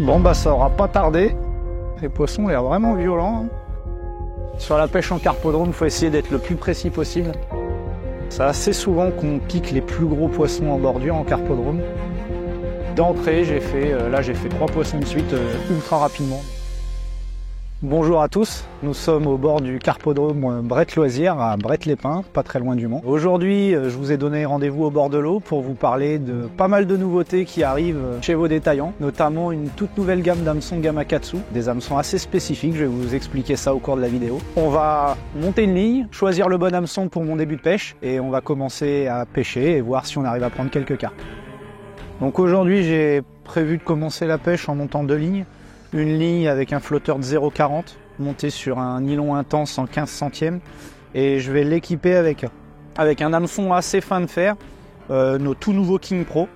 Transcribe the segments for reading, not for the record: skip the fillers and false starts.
Bon bah ça aura pas tardé. Les poissons ont l'air vraiment violents. Sur la pêche en carpodrome, il faut essayer d'être le plus précis possible. C'est assez souvent qu'on pique les plus gros poissons en bordure en carpodrome. D'entrée, j'ai fait 3 poissons de suite ultra rapidement. Bonjour à tous, nous sommes au bord du carpodrome Brett Loisirs à Brett-les-Pins, pas très loin du Mans. Aujourd'hui, je vous ai donné rendez-vous au bord de l'eau pour vous parler de pas mal de nouveautés qui arrivent chez vos détaillants, notamment une toute nouvelle gamme d'hameçons Gamakatsu, des hameçons assez spécifiques, je vais vous expliquer ça au cours de la vidéo. On va monter une ligne, choisir le bon hameçon pour mon début de pêche et on va commencer à pêcher et voir si on arrive à prendre quelques carpes. Donc aujourd'hui, j'ai prévu de commencer la pêche en montant 2 lignes. Une ligne avec un flotteur de 0,40 monté sur un nylon intense en 15 centièmes et je vais l'équiper avec un hameçon assez fin de fer, nos tout nouveaux King Pro,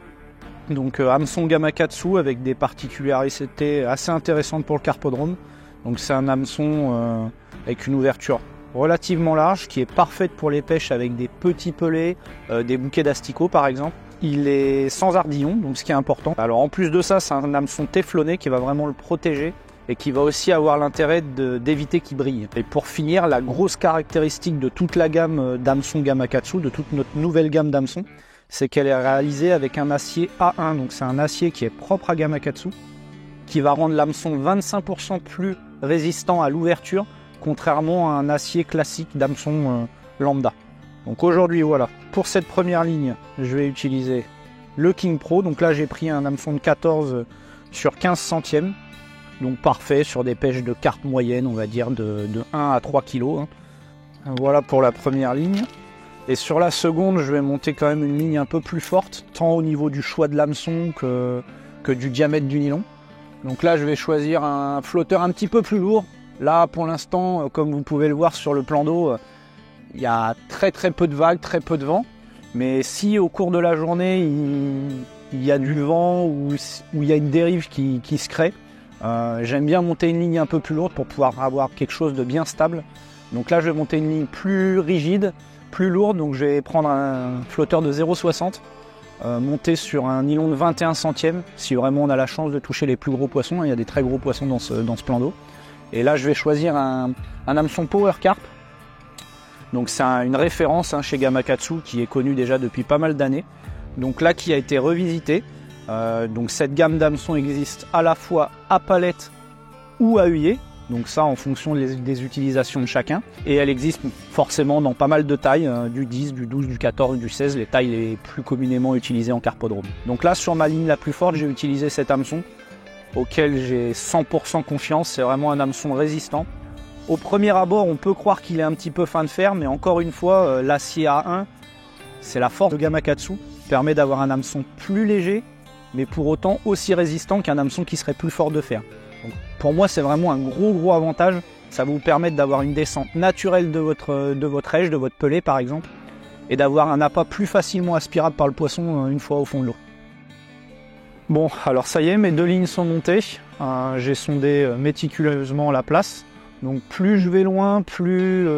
donc hameçon Gamakatsu avec des particularités assez intéressantes pour le carpodrome. Donc c'est un hameçon avec une ouverture relativement large qui est parfaite pour les pêches avec des petits pelets, des bouquets d'asticots par exemple. Il est sans ardillon, donc ce qui est important. Alors en plus de ça, c'est un hameçon téflonné qui va vraiment le protéger et qui va aussi avoir l'intérêt d'éviter qu'il brille. Et pour finir, la grosse caractéristique de toute la gamme d'hameçons Gamakatsu, de toute notre nouvelle gamme d'hameçons, c'est qu'elle est réalisée avec un acier A1. Donc c'est un acier qui est propre à Gamakatsu, qui va rendre l'hameçon 25% plus résistant à l'ouverture, contrairement à un acier classique d'hameçon lambda. Donc aujourd'hui, voilà, pour cette première ligne, je vais utiliser le King Pro. Donc là, j'ai pris un hameçon de 14 sur 15 centièmes. Donc parfait sur des pêches de carpe moyenne, on va dire de 1 à 3 kg. Voilà pour la première ligne. Et sur la seconde, je vais monter quand même une ligne un peu plus forte, tant au niveau du choix de l'hameçon que du diamètre du nylon. Donc là, je vais choisir un flotteur un petit peu plus lourd. Là, pour l'instant, comme vous pouvez le voir sur le plan d'eau, il y a très peu de vagues, très peu de vent. Mais si au cours de la journée, il y a du vent ou il y a une dérive qui se crée, j'aime bien monter une ligne un peu plus lourde pour pouvoir avoir quelque chose de bien stable. Donc là, je vais monter une ligne plus rigide, plus lourde. Donc je vais prendre un flotteur de 0,60, monter sur un nylon de 21 centièmes, si vraiment on a la chance de toucher les plus gros poissons. Il y a des très gros poissons dans ce plan d'eau. Et là, je vais choisir un hameçon Power Carp. Donc c'est une référence chez Gamakatsu qui est connue déjà depuis pas mal d'années. Donc là qui a été revisité. Donc cette gamme d'hameçons existe à la fois à palette ou à œillet. Donc ça en fonction des utilisations de chacun. Et elle existe forcément dans pas mal de tailles, du 10, du 12, du 14, du 16, les tailles les plus communément utilisées en carpodrome. Donc là sur ma ligne la plus forte, j'ai utilisé cet hameçon auquel j'ai 100% confiance. C'est vraiment un hameçon résistant. Au premier abord, on peut croire qu'il est un petit peu fin de fer, mais encore une fois, l'acier A1, c'est la force de Gamakatsu, qui permet d'avoir un hameçon plus léger, mais pour autant aussi résistant qu'un hameçon qui serait plus fort de fer. Donc, pour moi, c'est vraiment un gros avantage. Ça va vous permettre d'avoir une descente naturelle de votre rèche, de votre pelé par exemple, et d'avoir un appât plus facilement aspirable par le poisson une fois au fond de l'eau. Bon, alors ça y est, mes 2 lignes sont montées. J'ai sondé méticuleusement la place. Donc plus je vais loin, plus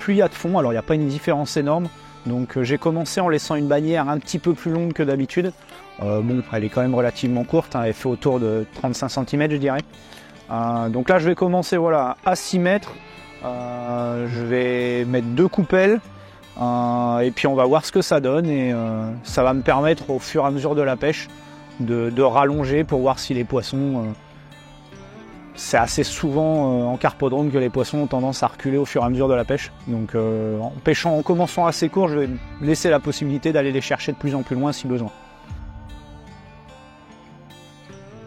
il y a de fond. Alors il n'y a pas une différence énorme. Donc j'ai commencé en laissant une bannière un petit peu plus longue que d'habitude. Bon, elle est quand même relativement courte, hein, elle fait autour de 35 cm je dirais. Donc là je vais commencer voilà, à 6 mètres. Je vais mettre 2 coupelles. Et puis on va voir ce que ça donne. Et ça va me permettre au fur et à mesure de la pêche de rallonger pour voir si les poissons... C'est assez souvent en carpodrome que les poissons ont tendance à reculer au fur et à mesure de la pêche. Donc en commençant assez court, je vais laisser la possibilité d'aller les chercher de plus en plus loin si besoin.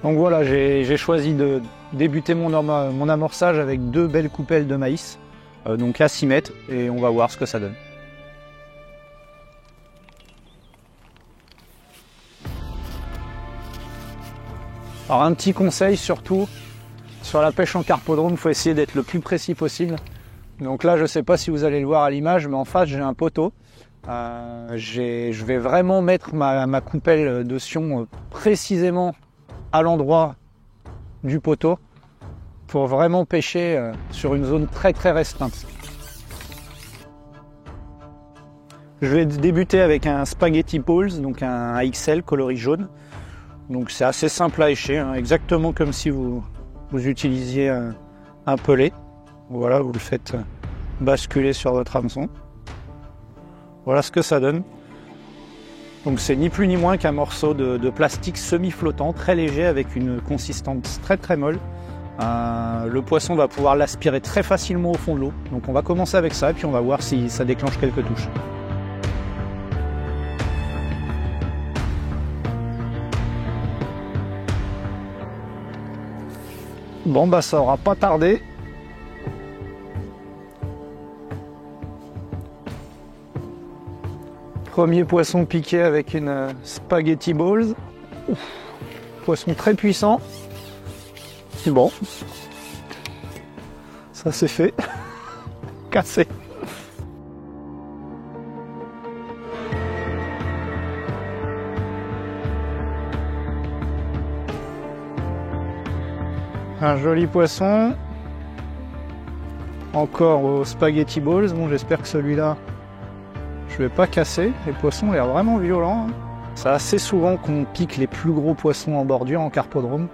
Donc voilà, j'ai choisi de débuter mon amorçage avec 2 belles coupelles de maïs, donc à 6 mètres, et on va voir ce que ça donne. Alors un petit conseil surtout, sur la pêche en carpodrome, il faut essayer d'être le plus précis possible. Donc là, je ne sais pas si vous allez le voir à l'image, mais en face, j'ai un poteau. Je vais vraiment mettre ma coupelle de sion précisément à l'endroit du poteau pour vraiment pêcher sur une zone très restreinte. Je vais débuter avec un Spaghetti Balls, donc un XL coloris jaune. Donc c'est assez simple à écher, hein, exactement comme si vous utilisiez un pelet. Voilà, vous le faites basculer sur votre hameçon. Voilà ce que ça donne. Donc c'est ni plus ni moins qu'un morceau de plastique semi-flottant, très léger, avec une consistance très très molle. Le poisson va pouvoir l'aspirer très facilement au fond de l'eau. Donc on va commencer avec ça et puis on va voir si ça déclenche quelques touches. Bon bah ça aura pas tardé. Premier poisson piqué avec une spaghetti balls. Ouf. Poisson très puissant. C'est bon. Ça c'est fait. Cassé. Un joli poisson. Encore aux spaghetti balls. Bon, j'espère que celui-là, je vais pas casser. Les poissons ont l'air vraiment violents. C'est assez souvent qu'on pique les plus gros poissons en bordure en carpodrome.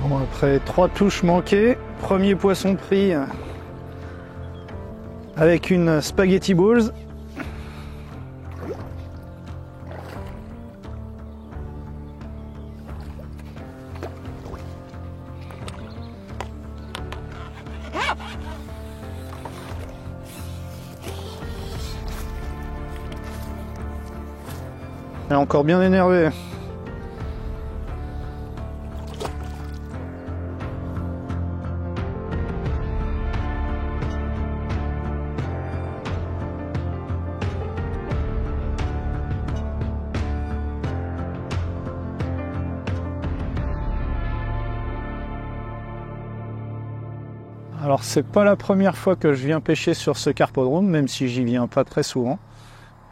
Bon, après 3 touches manquées, premier poisson pris avec une spaghetti balls. Elle est encore bien énervé. Alors c'est pas la première fois que je viens pêcher sur ce carpodrome, même si j'y viens pas très souvent.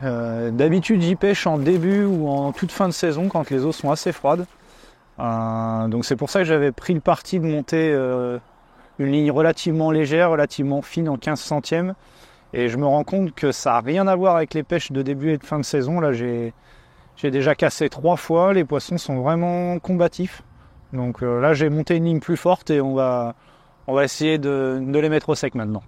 D'habitude j'y pêche en début ou en toute fin de saison quand les eaux sont assez froides. Donc c'est pour ça que j'avais pris le parti de monter une ligne relativement légère, relativement fine en 15 centièmes. Et je me rends compte que ça n'a rien à voir avec les pêches de début et de fin de saison. Là j'ai déjà cassé 3 fois, les poissons sont vraiment combatifs. Donc là j'ai monté une ligne plus forte et on va essayer de les mettre au sec maintenant.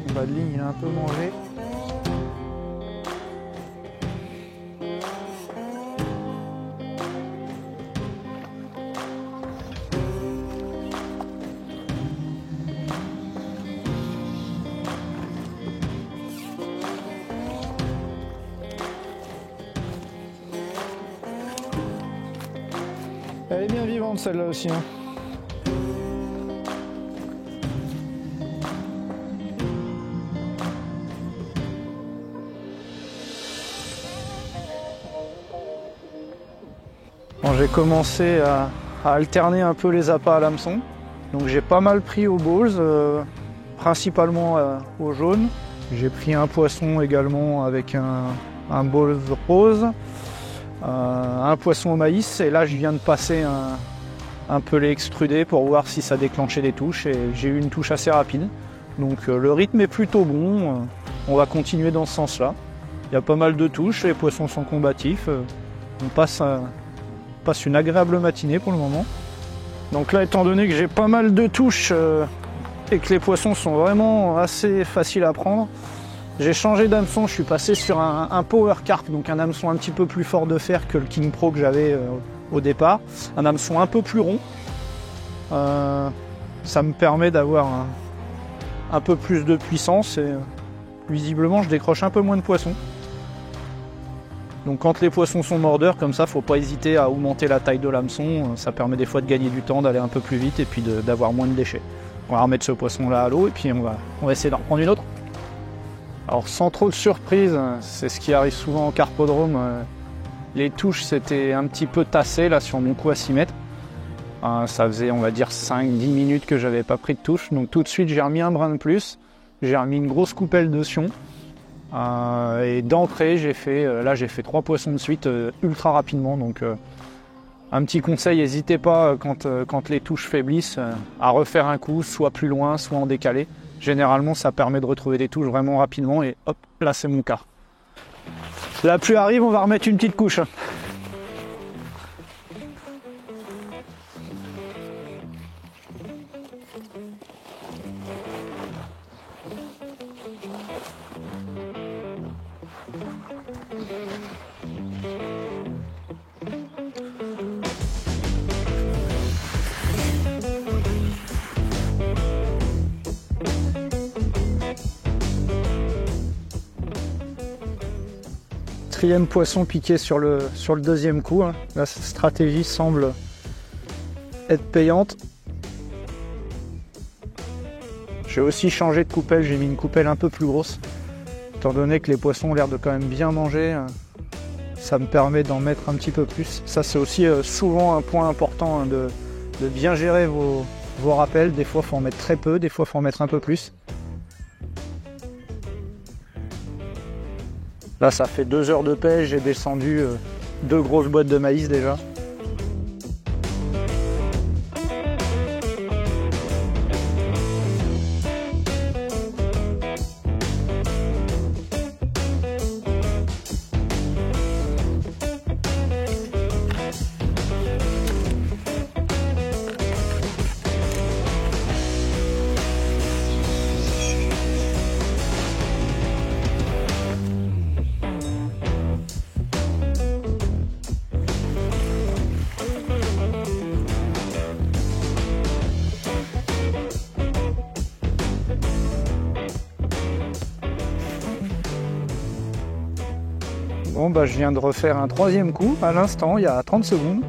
Le bas de ligne il a un peu mangé. Elle est bien vivante celle-là aussi. Hein. Bon, j'ai commencé à alterner un peu les appâts à l'hameçon. Donc j'ai pas mal pris aux balls, principalement au jaune. J'ai pris un poisson également avec un balls rose. Un poisson au maïs et là je viens de passer un pelet extrudé pour voir si ça déclenchait des touches et j'ai eu une touche assez rapide. Donc le rythme est plutôt bon, on va continuer dans ce sens là. Il y a pas mal de touches, les poissons sont combatifs, on passe une agréable matinée pour le moment. Donc là étant donné que j'ai pas mal de touches et que les poissons sont vraiment assez faciles à prendre, j'ai changé d'hameçon, je suis passé sur un Power Carp, donc un hameçon un petit peu plus fort de fer que le King Pro que j'avais au départ. Un hameçon un peu plus rond. Ça me permet d'avoir un peu plus de puissance et visiblement je décroche un peu moins de poissons. Donc quand les poissons sont mordeurs comme ça, faut pas hésiter à augmenter la taille de l'hameçon. Ça permet des fois de gagner du temps, d'aller un peu plus vite et puis d'avoir moins de déchets. On va remettre ce poisson là à l'eau et puis on va essayer d'en reprendre une autre. Alors sans trop de surprise, c'est ce qui arrive souvent en carpodrome. Les touches s'étaient un petit peu tassées là sur mon coup à 6 mètres. Ça faisait on va dire 5-10 minutes que j'avais pas pris de touche. Donc tout de suite j'ai remis un brin de plus. J'ai remis une grosse coupelle de sion. Et d'entrée j'ai fait 3 poissons de suite ultra rapidement. Donc un petit conseil, n'hésitez pas quand les touches faiblissent à refaire un coup, soit plus loin, soit en décalé. Généralement ça permet de retrouver des touches vraiment rapidement et hop, là c'est mon cas. La pluie arrive, on va remettre une petite couche. Quatrième poisson piqué sur le deuxième coup. La stratégie semble être payante. J'ai aussi changé de coupelle, j'ai mis une coupelle un peu plus grosse. Étant donné que les poissons ont l'air de quand même bien manger, ça me permet d'en mettre un petit peu plus. Ça c'est aussi souvent un point important de bien gérer vos rappels. Des fois il faut en mettre très peu, des fois il faut en mettre un peu plus. Là, ça fait 2 heures de pêche, j'ai descendu 2 grosses boîtes de maïs déjà. Bon bah je viens de refaire un 3e coup à l'instant, il y a 30 secondes.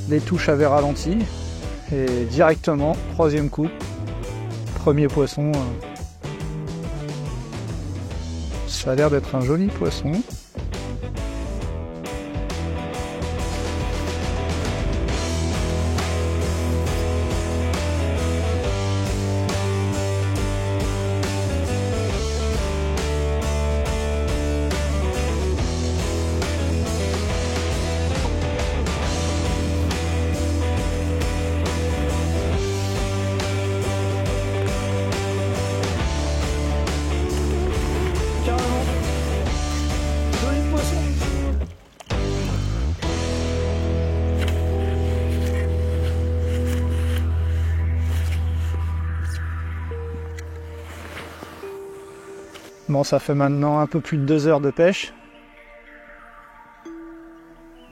Les touches avaient ralenti et directement, 3e coup, premier poisson. Ça a l'air d'être un joli poisson. Bon, ça fait maintenant un peu plus de 2 heures de pêche.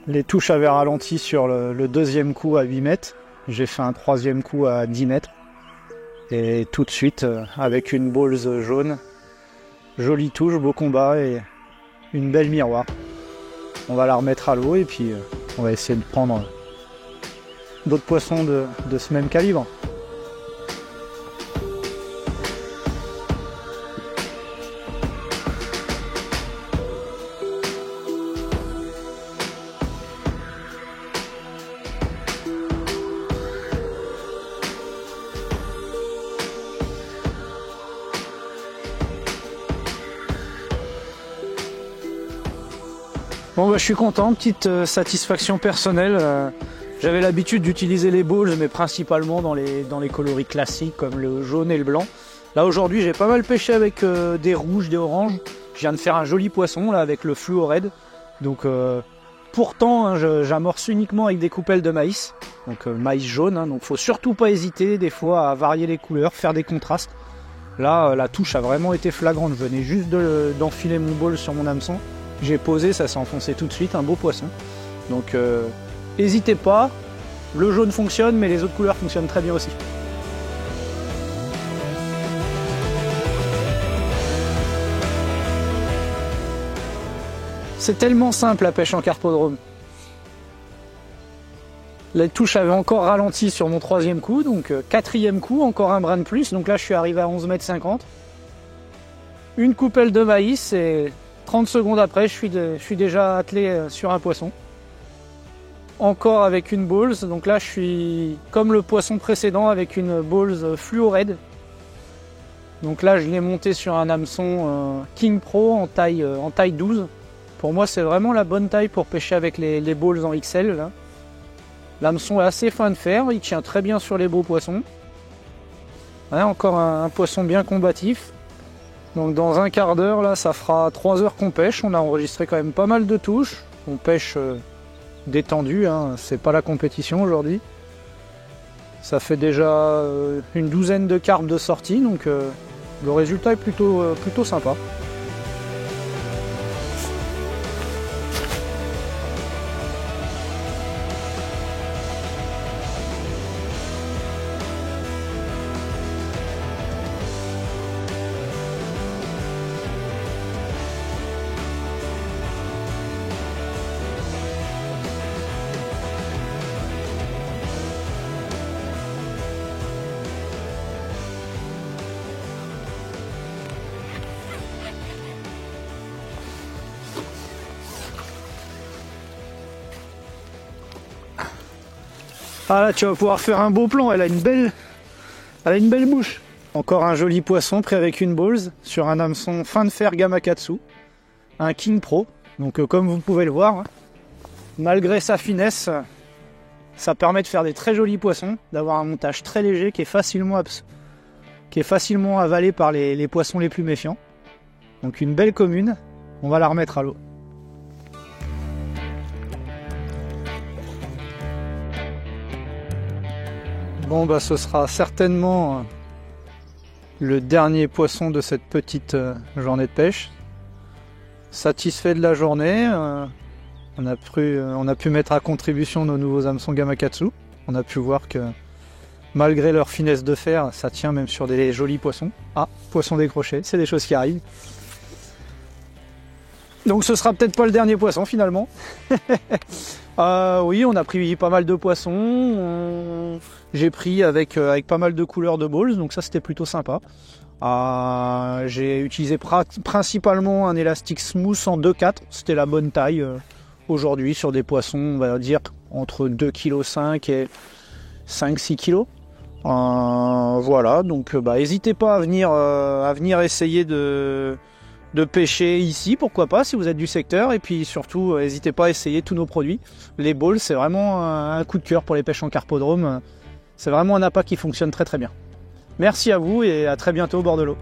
Les touches avaient ralenti sur le 2e coup à 8 mètres. J'ai fait un 3e coup à 10 mètres. Et tout de suite, avec une balls jaune, jolie touche, beau combat et une belle miroir. On va la remettre à l'eau et puis on va essayer de prendre d'autres poissons de ce même calibre. Bon bah, je suis content, petite satisfaction personnelle. J'avais l'habitude d'utiliser les balls, mais principalement dans les coloris classiques comme le jaune et le blanc. Là aujourd'hui j'ai pas mal pêché avec des rouges, des oranges. Je viens de faire un joli poisson là avec le fluo red. Donc pourtant hein, j'amorce uniquement avec des coupelles de maïs. Donc maïs jaune, hein, donc faut surtout pas hésiter des fois à varier les couleurs, faire des contrastes. Là la touche a vraiment été flagrante, je venais juste d'enfiler mon ball sur mon hameçon. J'ai posé, ça s'est enfoncé tout de suite, un beau poisson. Donc n'hésitez pas, le jaune fonctionne, mais les autres couleurs fonctionnent très bien aussi. C'est tellement simple la pêche en carpodrome. Les touches avaient encore ralenti sur mon 3e coup, donc 4e coup, encore un brin de plus. Donc là je suis arrivé à 11,50 m. une coupelle de maïs et 30 secondes après, je suis déjà attelé sur un poisson. Encore avec une balls, donc là je suis comme le poisson précédent avec une balls fluo red. Donc là je l'ai monté sur un hameçon King Pro en taille 12. Pour moi c'est vraiment la bonne taille pour pêcher avec les balls en XL. L'hameçon est assez fin de fer, il tient très bien sur les beaux poissons. Ouais, encore un poisson bien combatif. Donc dans un quart d'heure, là, ça fera 3 heures qu'on pêche. On a enregistré quand même pas mal de touches. On pêche détendu, hein. C'est pas la compétition aujourd'hui. Ça fait déjà une douzaine de carpes de sortie, donc le résultat est plutôt sympa. Ah là, tu vas pouvoir faire un beau plan, elle a une belle bouche. Encore un joli poisson pris avec une balls sur un hameçon fin de fer Gamakatsu, un King Pro. Donc comme vous pouvez le voir, malgré sa finesse, ça permet de faire des très jolis poissons, d'avoir un montage très léger qui est facilement avalé par les poissons les plus méfiants. Donc une belle commune, on va la remettre à l'eau. Bon bah ce sera certainement le dernier poisson de cette petite journée de pêche. Satisfait de la journée, on a pu mettre à contribution nos nouveaux hameçons Gamakatsu. On a pu voir que malgré leur finesse de fer, ça tient même sur des jolis poissons. Ah, poisson décroché, c'est des choses qui arrivent. Donc ce sera peut-être pas le dernier poisson finalement. Oui, on a pris pas mal de poissons. J'ai pris avec pas mal de couleurs de balls, donc ça c'était plutôt sympa. J'ai utilisé principalement un élastique smooth en 2,4. C'était la bonne taille aujourd'hui sur des poissons, on va dire, entre 2,5 kg et 5-6 kg. Voilà, donc n'hésitez pas à venir essayer de pêcher ici, pourquoi pas, si vous êtes du secteur. Et puis surtout, n'hésitez pas à essayer tous nos produits. Les balls, c'est vraiment un coup de cœur pour les pêches en carpodrome. C'est vraiment un appât qui fonctionne très très bien. Merci à vous et à très bientôt au bord de l'eau.